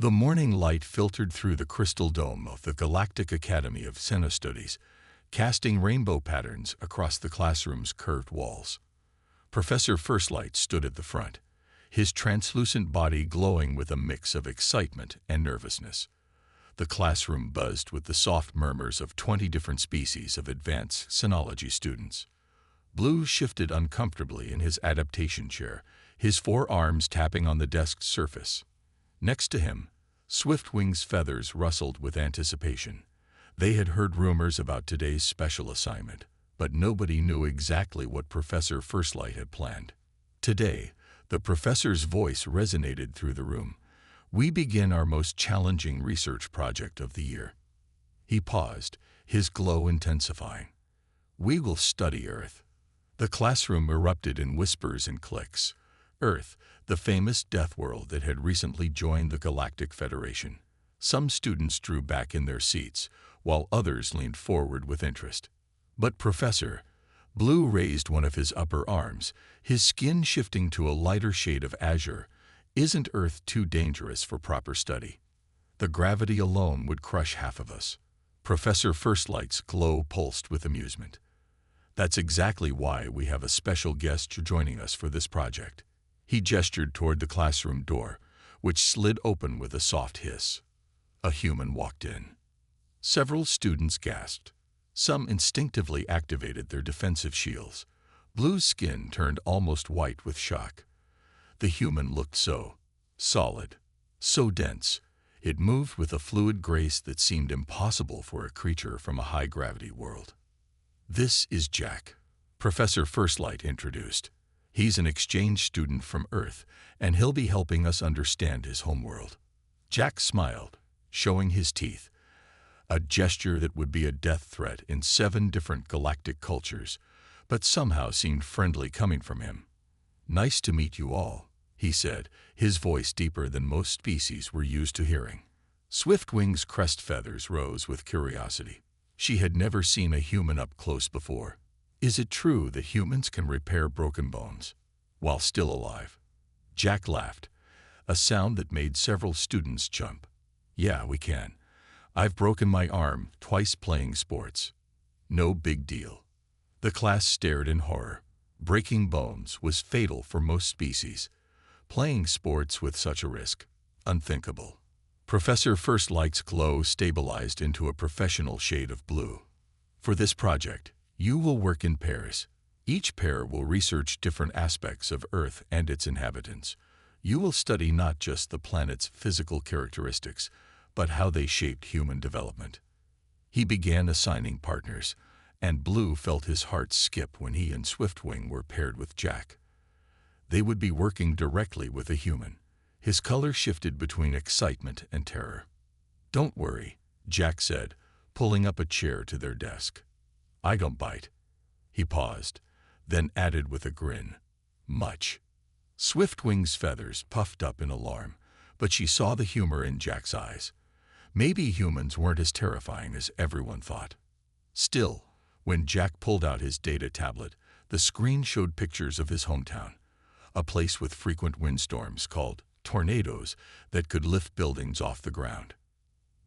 The morning light filtered through the crystal dome of the Galactic Academy of SciFi, casting rainbow patterns across the classroom's curved walls. Professor Firstlight stood at the front, his translucent body glowing with a mix of excitement and nervousness. The classroom buzzed with the soft murmurs of 20 different species of advanced Sinology students. Blue shifted uncomfortably in his adaptation chair, his forearms tapping on the desk's surface. Next to him, Swiftwing's feathers rustled with anticipation. They had heard rumors about today's special assignment, but nobody knew exactly what Professor Firstlight had planned. Today, the professor's voice resonated through the room. We begin our most challenging research project of the year. He paused, his glow intensifying. We will study Earth. The classroom erupted in whispers and clicks. Earth, the famous Deathworld that had recently joined the Galactic Federation. Some students drew back in their seats, while others leaned forward with interest. But Professor Blue raised one of his upper arms, his skin shifting to a lighter shade of azure. Isn't Earth too dangerous for proper study? The gravity alone would crush half of us. Professor Firstlight's glow pulsed with amusement. That's exactly why we have a special guest joining us for this project. He gestured toward the classroom door, which slid open with a soft hiss. A human walked in. Several students gasped. Some instinctively activated their defensive shields. Blue's skin turned almost white with shock. The human looked so solid, so dense. It moved with a fluid grace that seemed impossible for a creature from a high-gravity world. This is Jack, Professor Firstlight introduced. He's an exchange student from Earth, and he'll be helping us understand his homeworld. Jack smiled, showing his teeth. A gesture that would be a death threat in 7 different galactic cultures, but somehow seemed friendly coming from him. Nice to meet you all, he said, his voice deeper than most species were used to hearing. Swiftwing's crest feathers rose with curiosity. She had never seen a human up close before. Is it true that humans can repair broken bones while still alive? Jack laughed, a sound that made several students jump. Yeah, we can. I've broken my arm twice playing sports. No big deal. The class stared in horror. Breaking bones was fatal for most species. Playing sports with such a risk, unthinkable. Professor Firstlight's glow stabilized into a professional shade of blue. For this project, you will work in pairs. Each pair will research different aspects of Earth and its inhabitants. You will study not just the planet's physical characteristics, but how they shaped human development. He began assigning partners, and Blue felt his heart skip when he and Swiftwing were paired with Jack. They would be working directly with a human. His color shifted between excitement and terror. Don't worry, Jack said, pulling up a chair to their desk. I don't bite. He paused, then added with a grin, much. Swiftwing's feathers puffed up in alarm, but she saw the humor in Jack's eyes. Maybe humans weren't as terrifying as everyone thought. Still, when Jack pulled out his data tablet, the screen showed pictures of his hometown, a place with frequent windstorms called tornadoes that could lift buildings off the ground.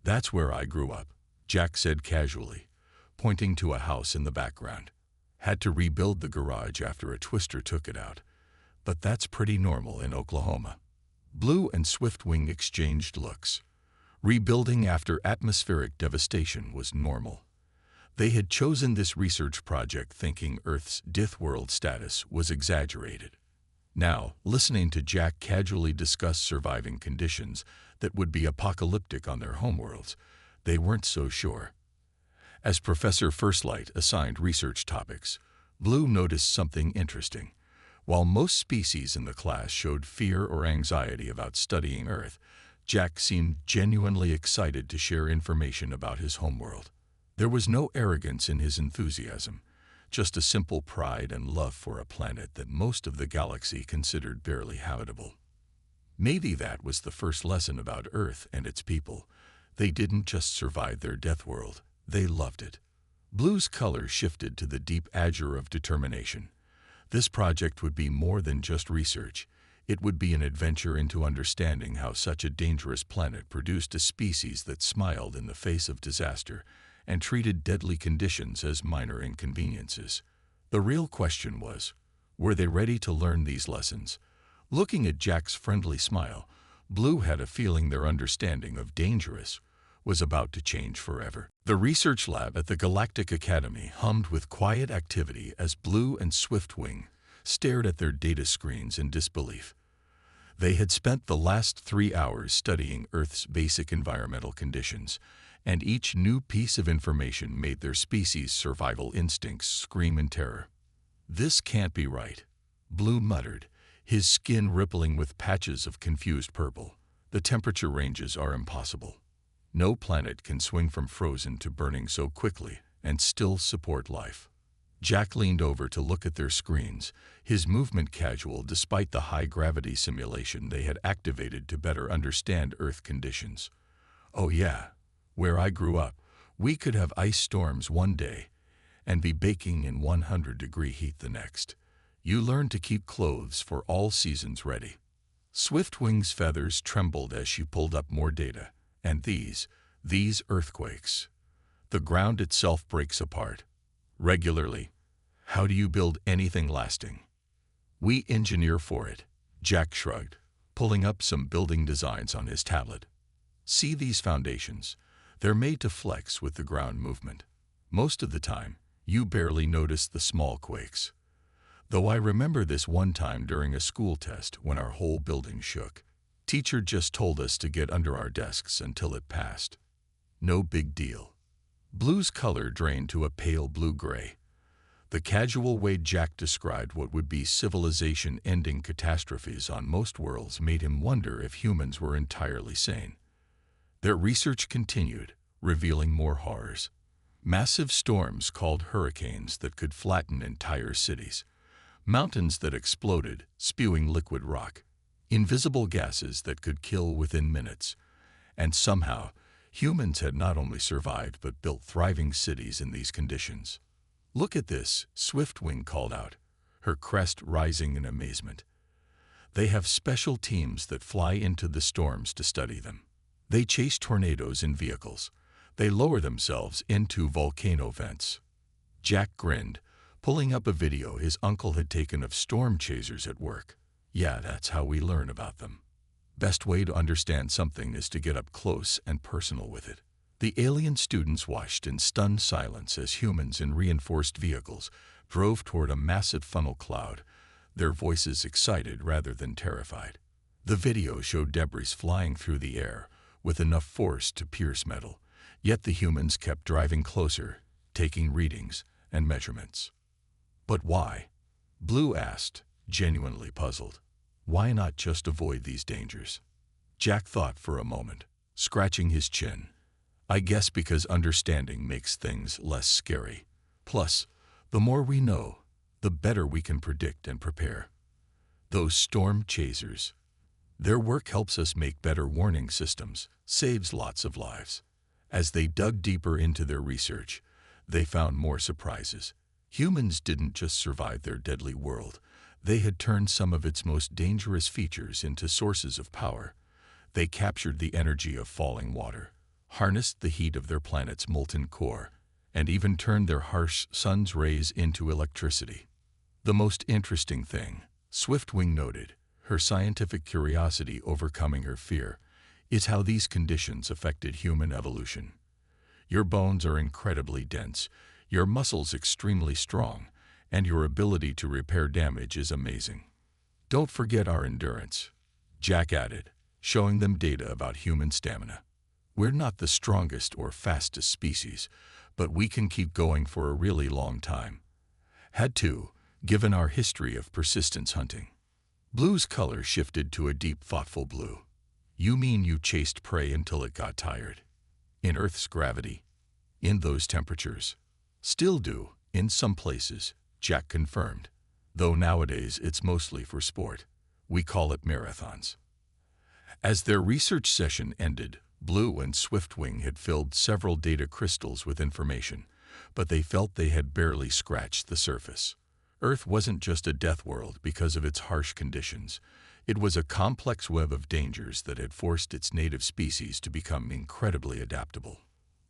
That's where I grew up, Jack said casually, pointing to a house in the background. Had to rebuild the garage after a twister took it out, but that's pretty normal in Oklahoma. Blue and Swiftwing exchanged looks. Rebuilding after atmospheric devastation was normal. They had chosen this research project thinking Earth's Deathworld status was exaggerated. Now, listening to Jack casually discuss surviving conditions that would be apocalyptic on their homeworlds, they weren't so sure. As Professor Firstlight assigned research topics, Blue noticed something interesting. While most species in the class showed fear or anxiety about studying Earth, Jack seemed genuinely excited to share information about his homeworld. There was no arrogance in his enthusiasm, just a simple pride and love for a planet that most of the galaxy considered barely habitable. Maybe that was the first lesson about Earth and its people. They didn't just survive their death world, they loved it. Blue's color shifted to the deep azure of determination. This project would be more than just research. It would be an adventure into understanding how such a dangerous planet produced a species that smiled in the face of disaster and treated deadly conditions as minor inconveniences. The real question was, were they ready to learn these lessons? Looking at Jack's friendly smile, Blue had a feeling their understanding of dangerous was about to change forever. The research lab at the Galactic Academy hummed with quiet activity as Blue and Swiftwing stared at their data screens in disbelief. They had spent the last 3 hours studying Earth's basic environmental conditions, and each new piece of information made their species' survival instincts scream in terror. "This can't be right," Blue muttered, his skin rippling with patches of confused purple. "The temperature ranges are impossible. No planet can swing from frozen to burning so quickly and still support life." Jack leaned over to look at their screens, his movement casual despite the high-gravity simulation they had activated to better understand Earth conditions. "Oh yeah, where I grew up, we could have ice storms one day and be baking in 100-degree heat the next. You learn to keep clothes for all seasons ready." Swiftwing's feathers trembled as she pulled up more data. "And these earthquakes. The ground itself breaks apart regularly. How do you build anything lasting?" "We engineer for it," Jack shrugged, pulling up some building designs on his tablet. "See these foundations? They're made to flex with the ground movement. Most of the time, you barely notice the small quakes. Though I remember this one time during a school test when our whole building shook. Teacher just told us to get under our desks until it passed. No big deal." Blue's color drained to a pale blue-gray. The casual way Jack described what would be civilization-ending catastrophes on most worlds made him wonder if humans were entirely sane. Their research continued, revealing more horrors. Massive storms called hurricanes that could flatten entire cities. Mountains that exploded, spewing liquid rock. Invisible gases that could kill within minutes. And somehow, humans had not only survived but built thriving cities in these conditions. "Look at this," Swiftwing called out, her crest rising in amazement. "They have special teams that fly into the storms to study them. They chase tornadoes in vehicles. They lower themselves into volcano vents." Jack grinned, pulling up a video his uncle had taken of storm chasers at work. "Yeah, that's how we learn about them. Best way to understand something is to get up close and personal with it." The alien students watched in stunned silence as humans in reinforced vehicles drove toward a massive funnel cloud, their voices excited rather than terrified. The video showed debris flying through the air with enough force to pierce metal, yet the humans kept driving closer, taking readings and measurements. "But why?" Blue asked, genuinely puzzled. "Why not just avoid these dangers?" Jack thought for a moment, scratching his chin. "I guess because understanding makes things less scary. Plus, the more we know, the better we can predict and prepare. Those storm chasers, their work helps us make better warning systems, saves lots of lives." As they dug deeper into their research, they found more surprises. Humans didn't just survive their deadly world. They had turned some of its most dangerous features into sources of power. They captured the energy of falling water, harnessed the heat of their planet's molten core, and even turned their harsh sun's rays into electricity. "The most interesting thing," Swiftwing noted, her scientific curiosity overcoming her fear, "is how these conditions affected human evolution. Your bones are incredibly dense, your muscles extremely strong, and your ability to repair damage is amazing. Don't forget our endurance," Jack added, showing them data about human stamina. "We're not the strongest or fastest species, but we can keep going for a really long time. Had to, given our history of persistence hunting." Blue's color shifted to a deep, thoughtful blue. "You mean you chased prey until it got tired? In Earth's gravity? In those temperatures?" "Still do, in some places," Jack confirmed, "though nowadays it's mostly for sport. We call it marathons." As their research session ended, Blue and Swiftwing had filled several data crystals with information, but they felt they had barely scratched the surface. Earth wasn't just a death world because of its harsh conditions. It was a complex web of dangers that had forced its native species to become incredibly adaptable.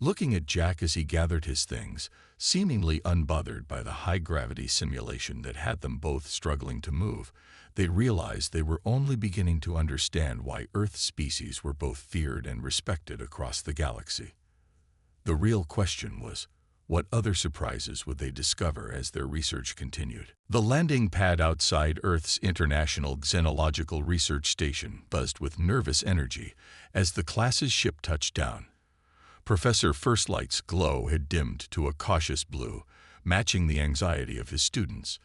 Looking at Jack as he gathered his things, seemingly unbothered by the high-gravity simulation that had them both struggling to move, they realized they were only beginning to understand why Earth species were both feared and respected across the galaxy. The real question was, what other surprises would they discover as their research continued? The landing pad outside Earth's International Xenological Research Station buzzed with nervous energy as the class's ship touched down. Professor Firstlight's glow had dimmed to a cautious blue, matching the anxiety of his students.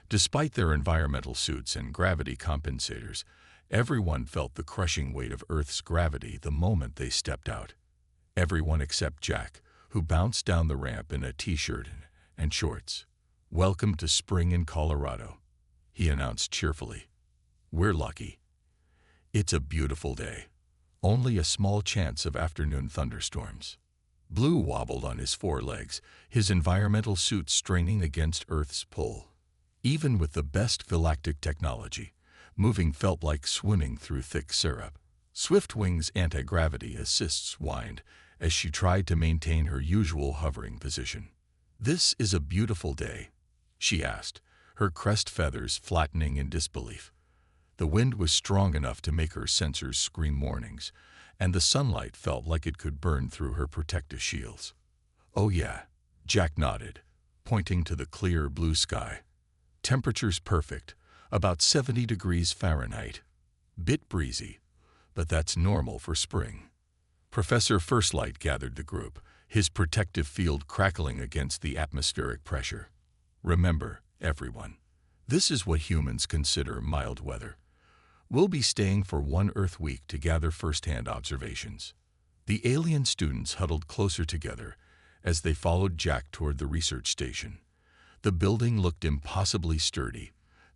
Despite their environmental suits and gravity compensators, everyone felt the crushing weight of Earth's gravity the moment they stepped out. Everyone except Jack, who bounced down the ramp in a t-shirt and shorts. "Welcome to spring in Colorado," he announced cheerfully. "We're lucky. It's a beautiful day. Only a small chance of afternoon thunderstorms." Blue wobbled on his forelegs, his environmental suit straining against Earth's pull. Even with the best galactic technology, moving felt like swimming through thick syrup. Swiftwing's anti-gravity assists whined as she tried to maintain her usual hovering position. "This is a beautiful day," she asked, her crest feathers flattening in disbelief. The wind was strong enough to make her sensors scream warnings, and the sunlight felt like it could burn through her protective shields. "Oh yeah," Jack nodded, pointing to the clear blue sky. "Temperature's perfect, about 70 degrees Fahrenheit. Bit breezy, but that's normal for spring." Professor Firstlight gathered the group, his protective field crackling against the atmospheric pressure. "Remember, everyone, this is what humans consider mild weather. We'll be staying for one Earth week to gather first-hand observations." The alien students huddled closer together as they followed Jack toward the research station. The building looked impossibly sturdy,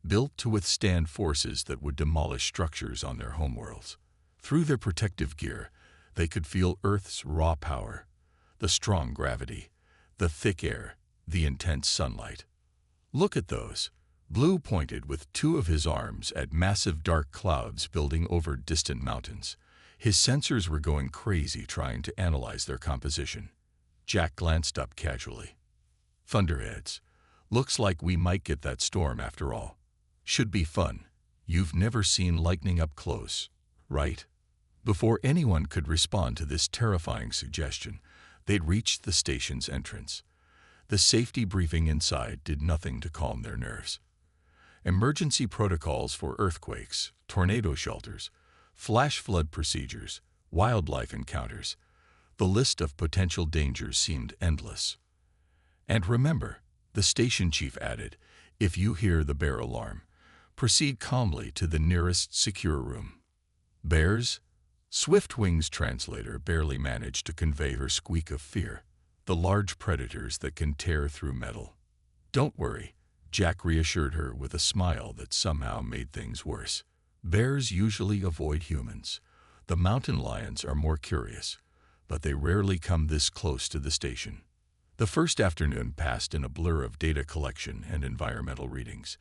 built to withstand forces that would demolish structures on their homeworlds. Through their protective gear, they could feel Earth's raw power, the strong gravity, the thick air, the intense sunlight. "Look at those." Blue pointed with two of his arms at massive dark clouds building over distant mountains. His sensors were going crazy trying to analyze their composition. Jack glanced up casually. "Thunderheads. Looks like we might get that storm after all. Should be fun. You've never seen lightning up close, right?" Before anyone could respond to this terrifying suggestion, they'd reached the station's entrance. The safety briefing inside did nothing to calm their nerves. Emergency protocols for earthquakes, tornado shelters, flash flood procedures, wildlife encounters. The list of potential dangers seemed endless. "And remember," the station chief added, "if you hear the bear alarm, proceed calmly to the nearest secure room." "Bears?" Swiftwing's translator barely managed to convey her squeak of fear. "The large predators that can tear through metal." "Don't worry," Jack reassured her with a smile that somehow made things worse. "Bears usually avoid humans. The mountain lions are more curious, but they rarely come this close to the station." The first afternoon passed in a blur of data collection and environmental readings.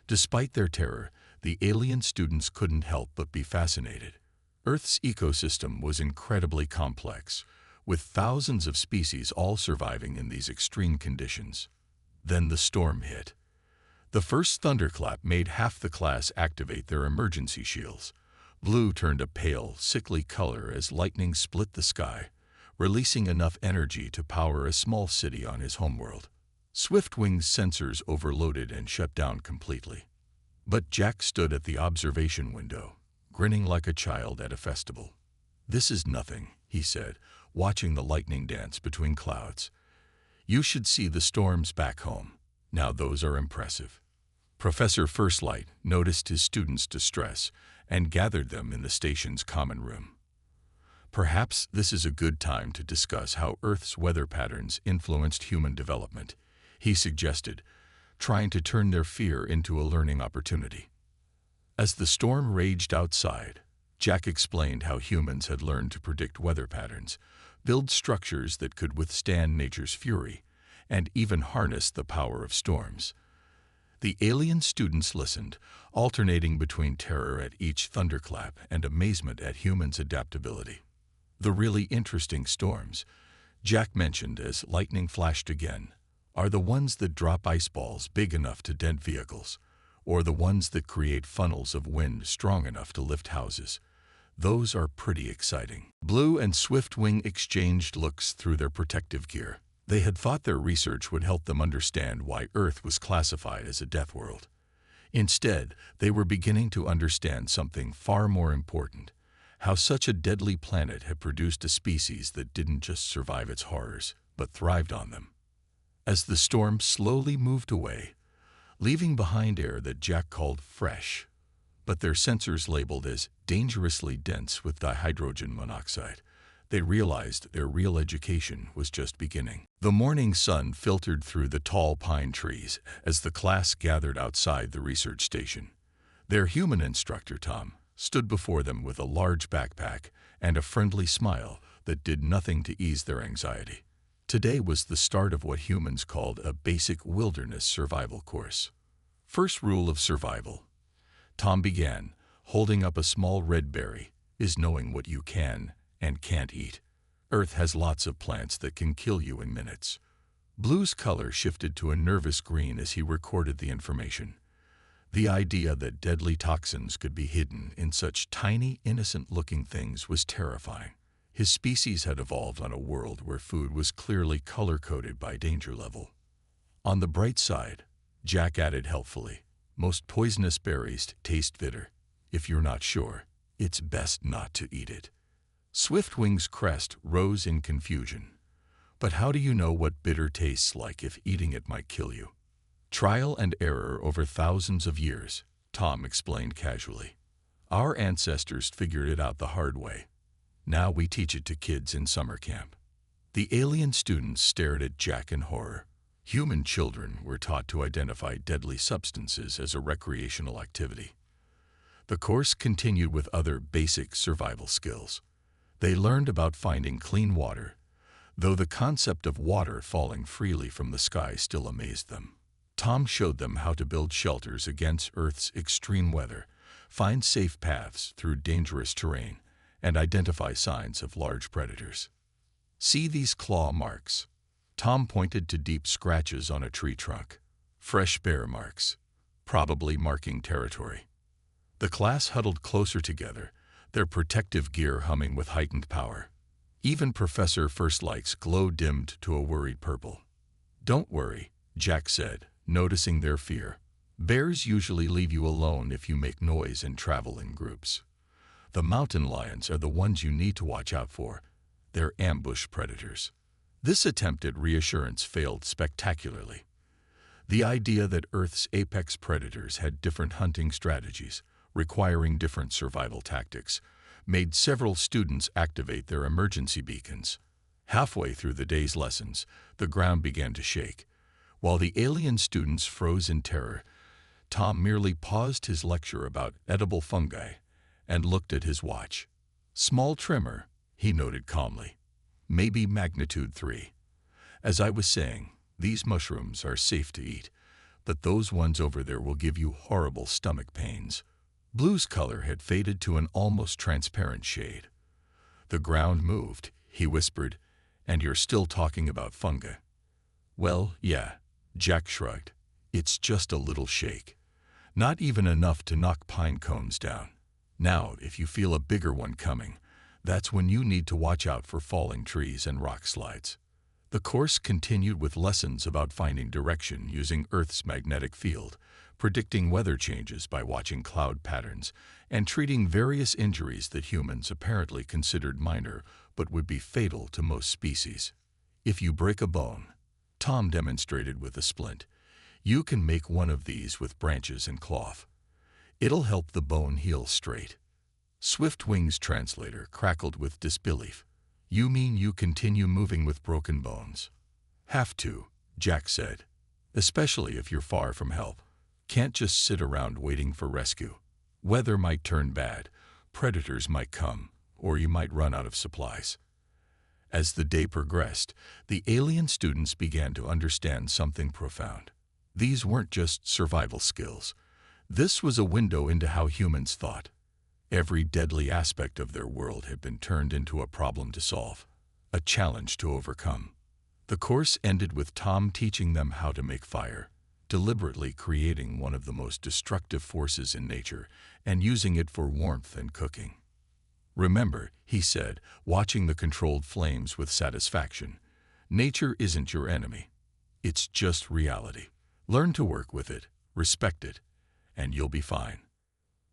Despite their terror, the alien students couldn't help but be fascinated. Earth's ecosystem was incredibly complex, with thousands of species all surviving in these extreme conditions. Then the storm hit. The first thunderclap made half the class activate their emergency shields. Blue turned a pale, sickly color as lightning split the sky, releasing enough energy to power a small city on his homeworld. Swiftwing's sensors overloaded and shut down completely. But Jack stood at the observation window, grinning like a child at a festival. "This is nothing," he said, watching the lightning dance between clouds. "You should see the storms back home. Now those are impressive." Professor Firstlight noticed his students' distress and gathered them in the station's common room. "Perhaps this is a good time to discuss how Earth's weather patterns influenced human development," he suggested, trying to turn their fear into a learning opportunity. As the storm raged outside, Jack explained how humans had learned to predict weather patterns, build structures that could withstand nature's fury, and even harness the power of storms. The alien students listened, alternating between terror at each thunderclap and amazement at humans' adaptability. The really interesting storms, Jack mentioned as lightning flashed again, are the ones that drop ice balls big enough to dent vehicles, or the ones that create funnels of wind strong enough to lift houses. Those are pretty exciting. Blue and Swiftwing exchanged looks through their protective gear. They had thought their research would help them understand why Earth was classified as a death world. Instead, they were beginning to understand something far more important: how such a deadly planet had produced a species that didn't just survive its horrors, but thrived on them. As the storm slowly moved away, leaving behind air that Jack called fresh, but their sensors labeled as dangerously dense with dihydrogen monoxide, they realized their real education was just beginning. The morning sun filtered through the tall pine trees as the class gathered outside the research station. Their human instructor, Tom, stood before them with a large backpack and a friendly smile that did nothing to ease their anxiety. Today was the start of what humans called a basic wilderness survival course. First rule of survival, Tom began, holding up a small red berry, is knowing what you can and can't eat. Earth has lots of plants that can kill you in minutes. Blue's color shifted to a nervous green as he recorded the information. The idea that deadly toxins could be hidden in such tiny, innocent-looking things was terrifying. His species had evolved on a world where food was clearly color-coded by danger level. On the bright side, Jack added helpfully, most poisonous berries taste bitter. If you're not sure, it's best not to eat it. Swiftwing's crest rose in confusion. But how do you know what bitter tastes like if eating it might kill you? Trial and error over thousands of years, Tom explained casually. Our ancestors figured it out the hard way. Now we teach it to kids in summer camp. The alien students stared at Jack in horror. Human children were taught to identify deadly substances as a recreational activity. The course continued with other basic survival skills. They learned about finding clean water, though the concept of water falling freely from the sky still amazed them. Tom showed them how to build shelters against Earth's extreme weather, find safe paths through dangerous terrain, and identify signs of large predators. See these claw marks? Tom pointed to deep scratches on a tree trunk. Fresh bear marks, probably marking territory. The class huddled closer together, their protective gear humming with heightened power. Even Professor Firstlight's glow dimmed to a worried purple. Don't worry, Jack said, noticing their fear. Bears usually leave you alone if you make noise and travel in groups. The mountain lions are the ones you need to watch out for. They're ambush predators. This attempt at reassurance failed spectacularly. The idea that Earth's apex predators had different hunting strategies, requiring different survival tactics, made several students activate their emergency beacons. Halfway through the day's lessons, the ground began to shake. While the alien students froze in terror, Tom merely paused his lecture about edible fungi and looked at his watch. Small tremor, he noted calmly. Maybe magnitude 3. As I was saying, these mushrooms are safe to eat, but those ones over there will give you horrible stomach pains. Blue's color had faded to an almost transparent shade. The ground moved, he whispered, and you're still talking about fungi. Well, yeah, Jack shrugged. It's just a little shake. Not even enough to knock pine cones down. Now, if you feel a bigger one coming, that's when you need to watch out for falling trees and rock slides. The course continued with lessons about finding direction using Earth's magnetic field, predicting weather changes by watching cloud patterns, and treating various injuries that humans apparently considered minor but would be fatal to most species. If you break a bone, Tom demonstrated with a splint, you can make one of these with branches and cloth. It'll help the bone heal straight. Swiftwing's translator crackled with disbelief. You mean you continue moving with broken bones? Have to, Jack said. Especially if you're far from help. Can't just sit around waiting for rescue. Weather might turn bad, predators might come, or you might run out of supplies. As the day progressed, the alien students began to understand something profound. These weren't just survival skills. This was a window into how humans thought. Every deadly aspect of their world had been turned into a problem to solve, a challenge to overcome. The course ended with Tom teaching them how to make fire, deliberately creating one of the most destructive forces in nature and using it for warmth and cooking. "Remember," he said, watching the controlled flames with satisfaction, "nature isn't your enemy. It's just reality. Learn to work with it, respect it, and you'll be fine."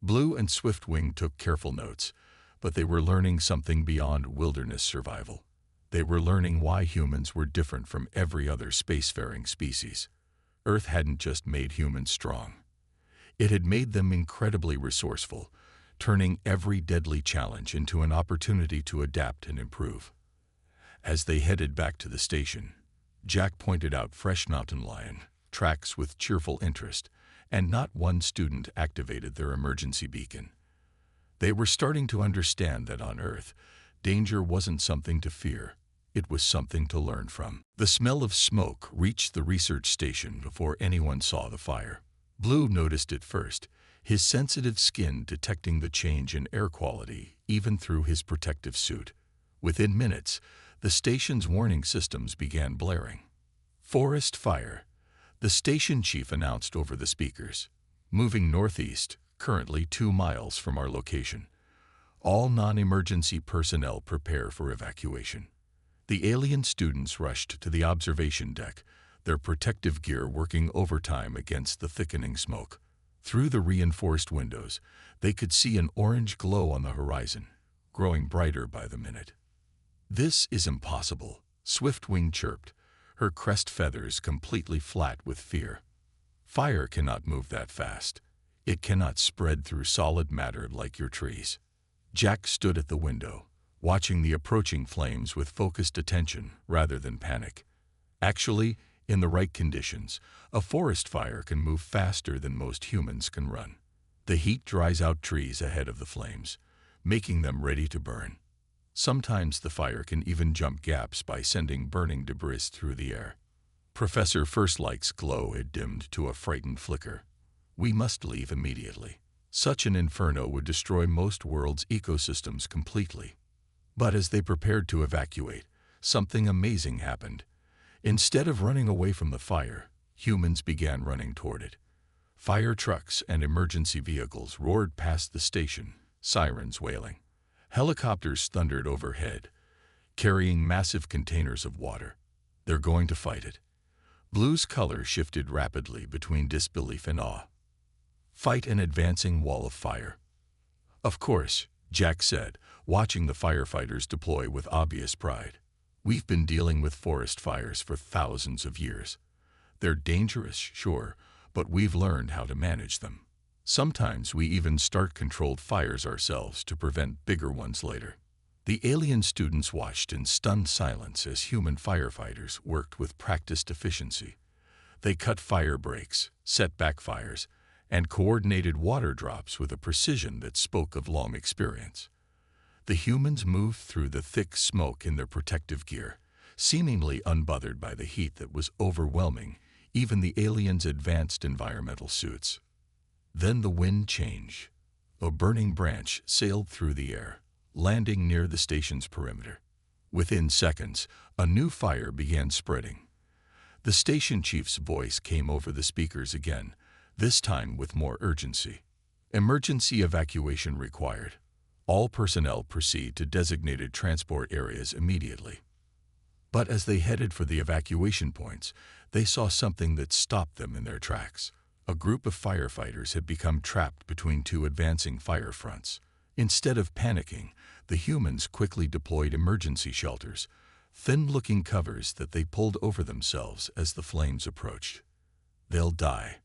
Blue and Swiftwing took careful notes, but they were learning something beyond wilderness survival. They were learning why humans were different from every other spacefaring species. Earth hadn't just made humans strong. It had made them incredibly resourceful, turning every deadly challenge into an opportunity to adapt and improve. As they headed back to the station, Jack pointed out fresh mountain lion tracks with cheerful interest, and not one student activated their emergency beacon. They were starting to understand that on Earth, danger wasn't something to fear. It was something to learn from. The smell of smoke reached the research station before anyone saw the fire. Blue noticed it first, his sensitive skin detecting the change in air quality even through his protective suit. Within minutes, the station's warning systems began blaring. "Forest fire," the station chief announced over the speakers. "Moving northeast, currently 2 miles from our location. All non-emergency personnel prepare for evacuation." The alien students rushed to the observation deck, their protective gear working overtime against the thickening smoke. Through the reinforced windows, they could see an orange glow on the horizon, growing brighter by the minute. "This is impossible," Swiftwing chirped, her crest feathers completely flat with fear. "Fire cannot move that fast. It cannot spread through solid matter like your trees." Jack stood at the window, watching the approaching flames with focused attention rather than panic. Actually, in the right conditions, a forest fire can move faster than most humans can run. The heat dries out trees ahead of the flames, making them ready to burn. Sometimes the fire can even jump gaps by sending burning debris through the air. Professor Firstlight's glow had dimmed to a frightened flicker. "We must leave immediately. Such an inferno would destroy most worlds' ecosystems completely." But as they prepared to evacuate, something amazing happened. Instead of running away from the fire, humans began running toward it. Fire trucks and emergency vehicles roared past the station, sirens wailing. Helicopters thundered overhead, carrying massive containers of water. "They're going to fight it." Blue's color shifted rapidly between disbelief and awe. "Fight an advancing wall of fire." "Of course," Jack said, watching the firefighters deploy with obvious pride. "We've been dealing with forest fires for thousands of years. They're dangerous, sure, but we've learned how to manage them. Sometimes we even start controlled fires ourselves to prevent bigger ones later." The alien students watched in stunned silence as human firefighters worked with practiced efficiency. They cut fire breaks, set back fires, and coordinated water drops with a precision that spoke of long experience. The humans moved through the thick smoke in their protective gear, seemingly unbothered by the heat that was overwhelming even the aliens' advanced environmental suits. Then the wind changed. A burning branch sailed through the air, landing near the station's perimeter. Within seconds, a new fire began spreading. The station chief's voice came over the speakers again, this time with more urgency. "Emergency evacuation required. All personnel proceed to designated transport areas immediately." But as they headed for the evacuation points, they saw something that stopped them in their tracks. A group of firefighters had become trapped between 2 advancing fire fronts. Instead of panicking, the humans quickly deployed emergency shelters, thin-looking covers that they pulled over themselves as the flames approached. "They'll die."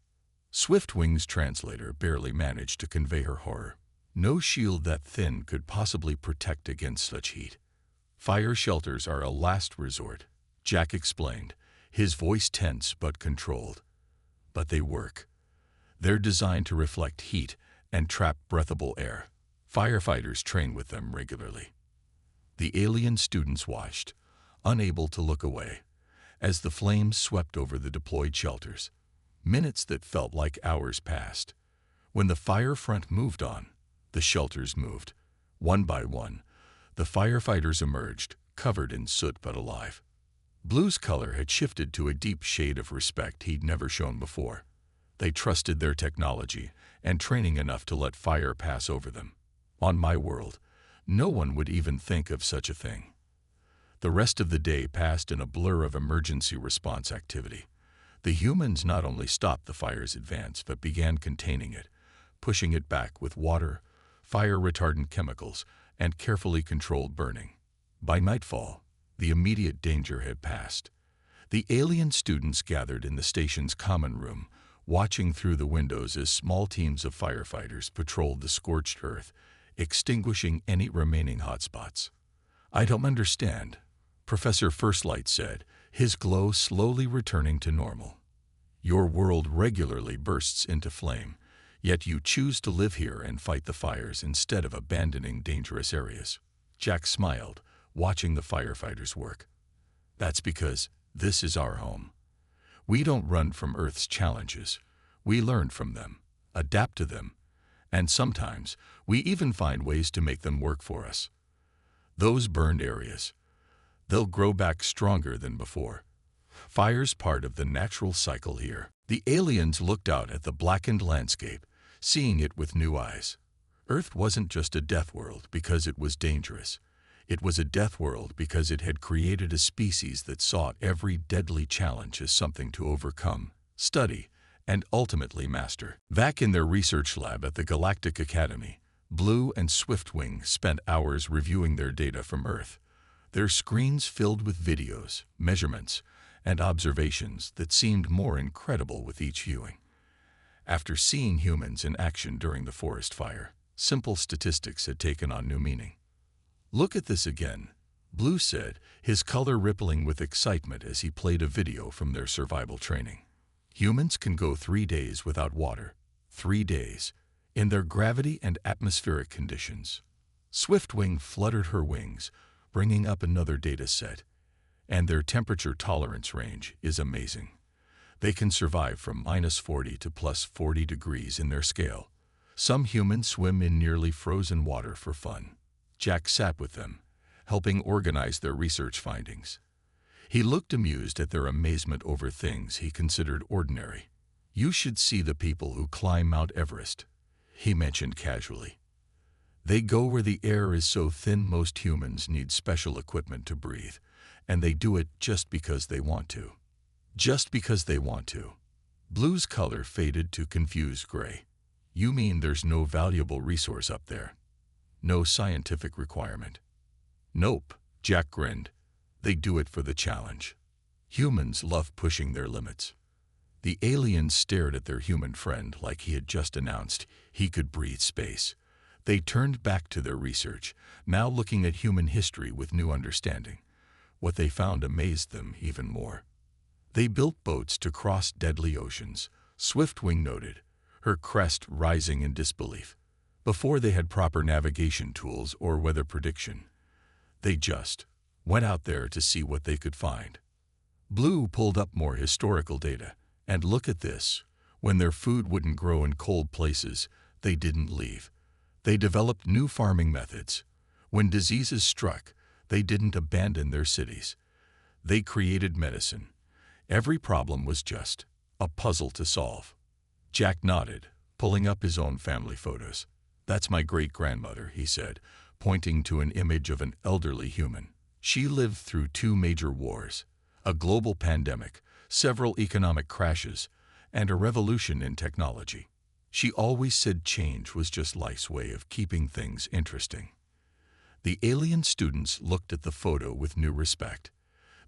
Swiftwing's translator barely managed to convey her horror. No shield that thin could possibly protect against such heat. "Fire shelters are a last resort," Jack explained, his voice tense but controlled. "But they work. They're designed to reflect heat and trap breathable air. Firefighters train with them regularly." The alien students watched, unable to look away, as the flames swept over the deployed shelters. Minutes that felt like hours passed. When the fire front moved on, the shelters moved. One by one, the firefighters emerged, covered in soot but alive. Blue's color had shifted to a deep shade of respect he'd never shown before. They trusted their technology and training enough to let fire pass over them. On my world, no one would even think of such a thing. The rest of the day passed in a blur of emergency response activity. The humans not only stopped the fire's advance but began containing it, pushing it back with water, fire-retardant chemicals, and carefully controlled burning. By nightfall, the immediate danger had passed. The alien students gathered in the station's common room, watching through the windows as small teams of firefighters patrolled the scorched earth, extinguishing any remaining hotspots. "I don't understand," Professor Firstlight said, his glow slowly returning to normal. "Your world regularly bursts into flame, yet you choose to live here and fight the fires instead of abandoning dangerous areas." Jack smiled, watching the firefighters work. "That's because this is our home. We don't run from Earth's challenges. We learn from them, adapt to them, and sometimes we even find ways to make them work for us. Those burned areas, they'll grow back stronger than before. Fire's part of the natural cycle here." The aliens looked out at the blackened landscape, seeing it with new eyes. Earth wasn't just a death world because it was dangerous. It was a death world because it had created a species that saw every deadly challenge as something to overcome, study, and ultimately master. Back in their research lab at the Galactic Academy, Blue and Swiftwing spent hours reviewing their data from Earth, their screens filled with videos, measurements, and observations that seemed more incredible with each viewing. After seeing humans in action during the forest fire, simple statistics had taken on new meaning. "Look at this again," Blue said, his color rippling with excitement as he played a video from their survival training. "Humans can go 3 days without water. 3 days. In their gravity and atmospheric conditions." Swiftwing fluttered her wings, bringing up another data set. "And their temperature tolerance range is amazing. They can survive from -40 to +40 degrees in their scale. Some humans swim in nearly frozen water for fun." Jack sat with them, helping organize their research findings. He looked amused at their amazement over things he considered ordinary. "You should see the people who climb Mount Everest," he mentioned casually. "They go where the air is so thin most humans need special equipment to breathe, and they do it just because they want to." Just because they want to. Blue's color faded to confused gray. "You mean there's no valuable resource up there? No scientific requirement?" "Nope," Jack grinned. "They do it for the challenge. Humans love pushing their limits." The aliens stared at their human friend like he had just announced he could breathe space. They turned back to their research, now looking at human history with new understanding. What they found amazed them even more. "They built boats to cross deadly oceans," Swiftwing noted, her crest rising in disbelief. "Before they had proper navigation tools or weather prediction. They just went out there to see what they could find." Blue pulled up more historical data. "And look at this. When their food wouldn't grow in cold places, they didn't leave. They developed new farming methods. When diseases struck, they didn't abandon their cities. They created medicine. Every problem was just a puzzle to solve." Jack nodded, pulling up his own family photos. "That's my great-grandmother," he said, pointing to an image of an elderly human. "She lived through 2 major wars, a global pandemic, several economic crashes, and a revolution in technology. She always said change was just life's way of keeping things interesting." The alien students looked at the photo with new respect.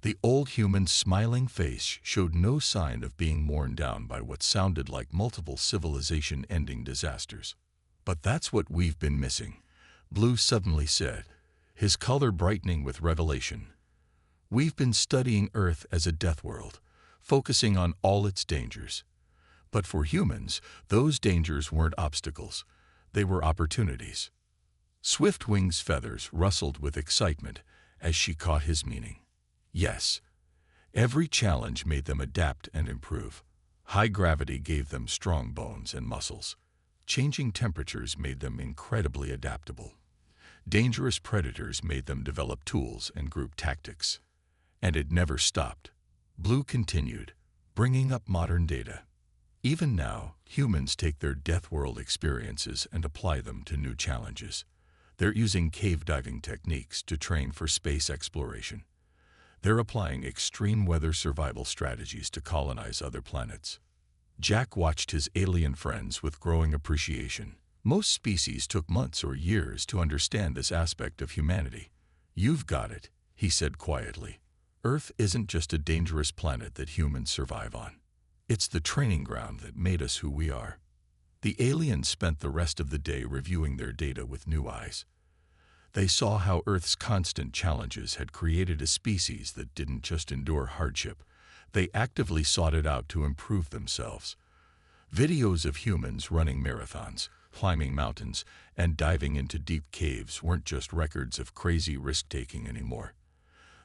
The old human's smiling face showed no sign of being worn down by what sounded like multiple civilization-ending disasters. "But that's what we've been missing," Blue suddenly said, his color brightening with revelation. "We've been studying Earth as a death world, focusing on all its dangers. But for humans, those dangers weren't obstacles. They were opportunities." Swiftwing's feathers rustled with excitement as she caught his meaning. Yes, every challenge made them adapt and improve. High gravity gave them strong bones and muscles. Changing temperatures made them incredibly adaptable. Dangerous predators made them develop tools and group tactics. And it never stopped. Blue continued, bringing up modern data. Even now, humans take their Deathworld experiences and apply them to new challenges. They're using cave diving techniques to train for space exploration. They're applying extreme weather survival strategies to colonize other planets. Jack watched his alien friends with growing appreciation. Most species took months or years to understand this aspect of humanity. "You've got it," he said quietly. "Earth isn't just a dangerous planet that humans survive on. It's the training ground that made us who we are." The aliens spent the rest of the day reviewing their data with new eyes. They saw how Earth's constant challenges had created a species that didn't just endure hardship. They actively sought it out to improve themselves. Videos of humans running marathons, climbing mountains, and diving into deep caves weren't just records of crazy risk-taking anymore.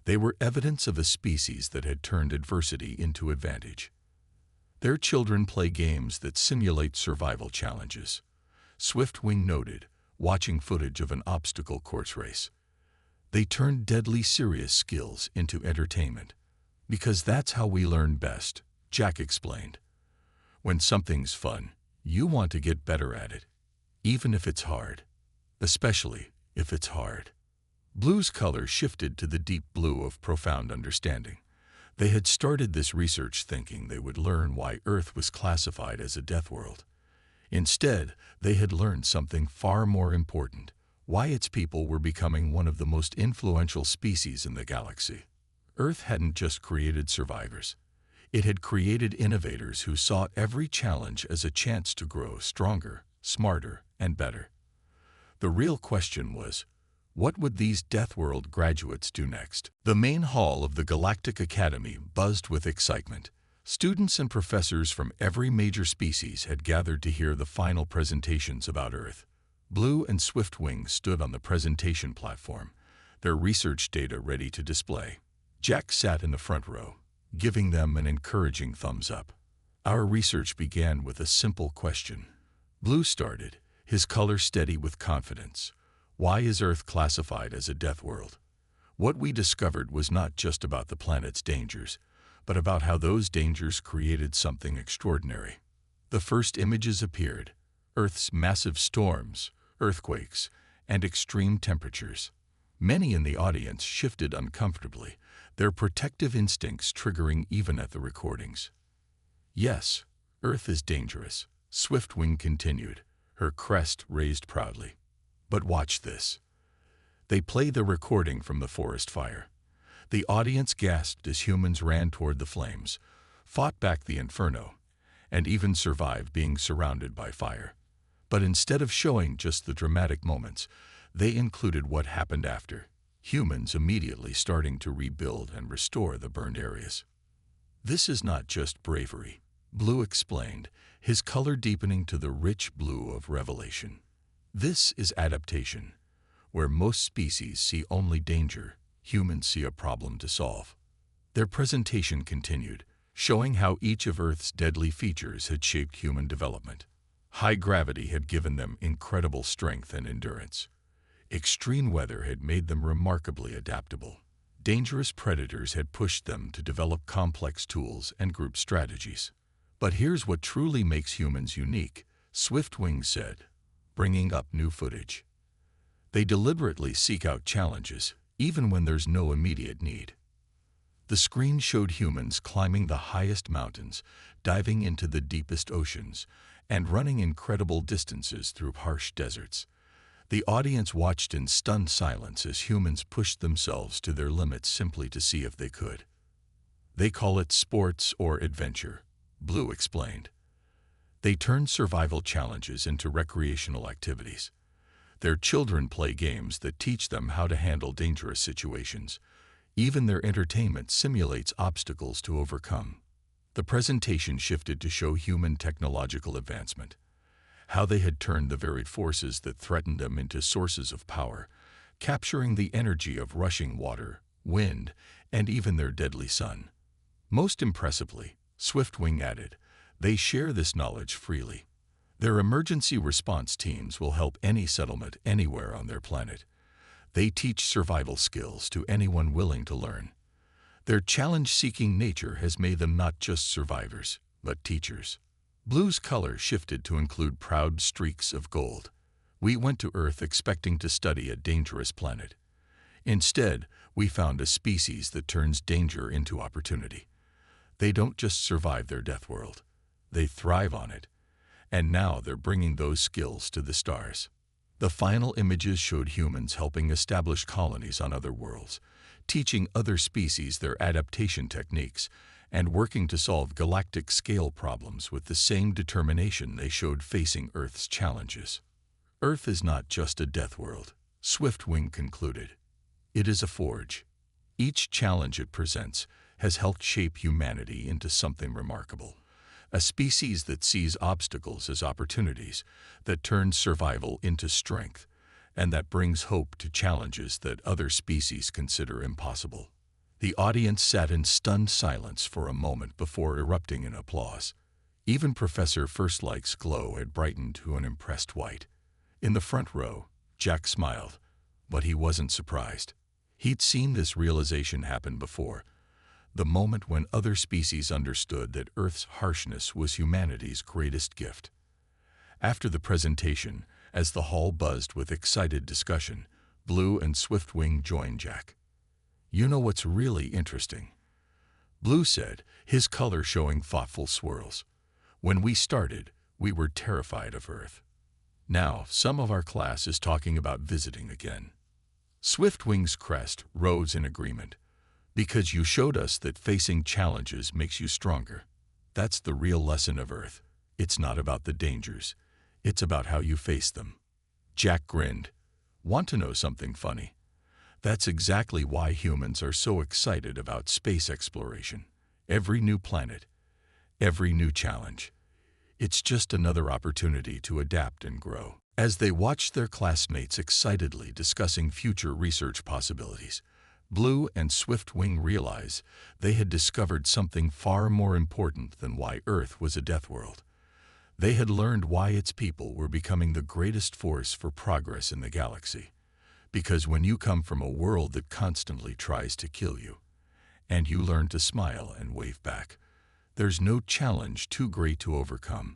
They were evidence of a species that had turned adversity into advantage. Their children play games that simulate survival challenges. Swiftwing noted, watching footage of an obstacle course race. They turned deadly serious skills into entertainment. "Because that's how we learn best," Jack explained. "When something's fun, you want to get better at it, even if it's hard. Especially if it's hard." Blue's color shifted to the deep blue of profound understanding. They had started this research thinking they would learn why Earth was classified as a death world. Instead, they had learned something far more important: why its people were becoming one of the most influential species in the galaxy. Earth hadn't just created survivors. It had created innovators who saw every challenge as a chance to grow stronger, smarter, and better. The real question was, what would these Deathworld graduates do next? The main hall of the Galactic Academy buzzed with excitement. Students and professors from every major species had gathered to hear the final presentations about Earth. Blue and Swiftwing stood on the presentation platform, their research data ready to display. Jack sat in the front row, giving them an encouraging thumbs up. "Our research began with a simple question." Blue started, his color steady with confidence. "Why is Earth classified as a death world? What we discovered was not just about the planet's dangers, but about how those dangers created something extraordinary." The first images appeared: Earth's massive storms, earthquakes, and extreme temperatures. Many in the audience shifted uncomfortably, their protective instincts triggering even at the recordings. "Yes, Earth is dangerous," Swiftwing continued, her crest raised proudly. "But watch this." They play the recording from the forest fire. The audience gasped as humans ran toward the flames, fought back the inferno, and even survived being surrounded by fire. But instead of showing just the dramatic moments, they included what happened after, humans immediately starting to rebuild and restore the burned areas. "This is not just bravery," Blue explained, his color deepening to the rich blue of revelation. "This is adaptation. Where most species see only danger, humans see a problem to solve." Their presentation continued, showing how each of Earth's deadly features had shaped human development. High gravity had given them incredible strength and endurance. Extreme weather had made them remarkably adaptable. Dangerous predators had pushed them to develop complex tools and group strategies. "But here's what truly makes humans unique," Swiftwing said, bringing up new footage. "They deliberately seek out challenges, even when there's no immediate need." The screen showed humans climbing the highest mountains, diving into the deepest oceans, and running incredible distances through harsh deserts. The audience watched in stunned silence as humans pushed themselves to their limits simply to see if they could. "They call it sports or adventure," Blue explained. "They turn survival challenges into recreational activities. Their children play games that teach them how to handle dangerous situations. Even their entertainment simulates obstacles to overcome." The presentation shifted to show human technological advancement, how they had turned the varied forces that threatened them into sources of power, capturing the energy of rushing water, wind, and even their deadly sun. Most impressively, Swiftwing added, They share this knowledge freely. Their emergency response teams will help any settlement anywhere on their planet. They teach survival skills to anyone willing to learn. Their challenge-seeking nature has made them not just survivors, but teachers. Blue's color shifted to include proud streaks of gold. We went to Earth expecting to study a dangerous planet. Instead, we found a species that turns danger into opportunity. They don't just survive their death world. They thrive on it. And now they're bringing those skills to the stars. The final images showed humans helping establish colonies on other worlds, teaching other species their adaptation techniques, and working to solve galactic-scale problems with the same determination they showed facing Earth's challenges. Earth is not just a death world, Swiftwing concluded. It is a forge. Each challenge it presents has helped shape humanity into something remarkable. A species that sees obstacles as opportunities, that turns survival into strength, and that brings hope to challenges that other species consider impossible. The audience sat in stunned silence for a moment before erupting in applause. Even Professor Firstlight's glow had brightened to an impressed white. In the front row, Jack smiled, but he wasn't surprised. He'd seen this realization happen before, the moment when other species understood that Earth's harshness was humanity's greatest gift. After the presentation, as the hall buzzed with excited discussion, Blue and Swiftwing joined Jack. "You know what's really interesting?" Blue said, his color showing thoughtful swirls. "When we started, we were terrified of Earth. Now, some of our class is talking about visiting again." Swiftwing's crest rose in agreement. "Because you showed us that facing challenges makes you stronger. That's the real lesson of Earth. It's not about the dangers. It's about how you face them." Jack grinned. "Want to know something funny? That's exactly why humans are so excited about space exploration. Every new planet, every new challenge. It's just another opportunity to adapt and grow." As they watched their classmates excitedly discussing future research possibilities, Blue and Swiftwing realized they had discovered something far more important than why Earth was a death world. They had learned why its people were becoming the greatest force for progress in the galaxy. Because when you come from a world that constantly tries to kill you, and you learn to smile and wave back, there's no challenge too great to overcome.